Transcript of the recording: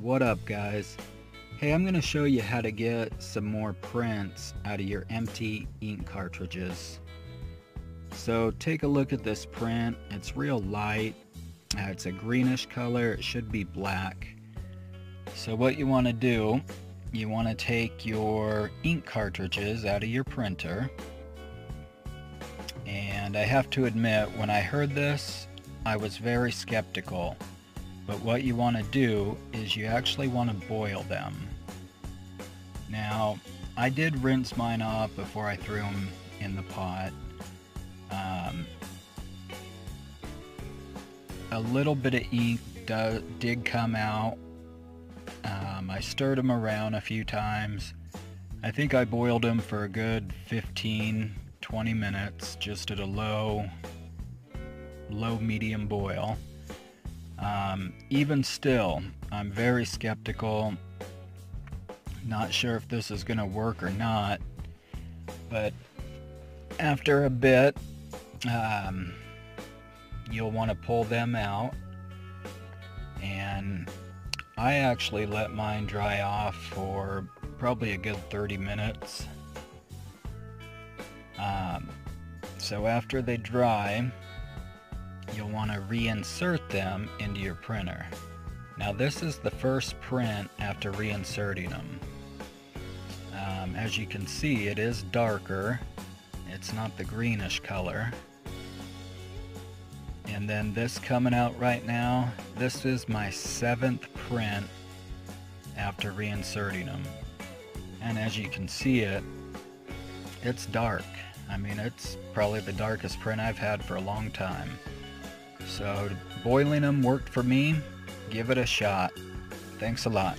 What up, guys? Hey, I'm going to show you how to get some more prints out of your empty ink cartridges. So take a look at this print. It's real light. It's a greenish color. It should be black. So what you want to do, you want to take your ink cartridges out of your printer. And I have to admit, when I heard this, I was very skeptical. But what you want to do is you actually want to boil them. Now, I did rinse mine off before I threw them in the pot. A little bit of ink did come out. I stirred them around a few times. I think I boiled them for a good 15-20 minutes, just at a low medium boil. Even still, I'm very skeptical. Not sure if this is going to work or not, but after a bit, you'll want to pull them out, and I actually let mine dry off for probably a good 30 minutes. So after they dry, you'll want to reinsert them into your printer. Now this is the first print after reinserting them. As you can see, it is darker. It's not the greenish color. And then this coming out right now, this is my 7th print after reinserting them. And as you can see it's dark. I mean, it's probably the darkest print I've had for a long time. So boiling them worked for me. Give it a shot. Thanks a lot.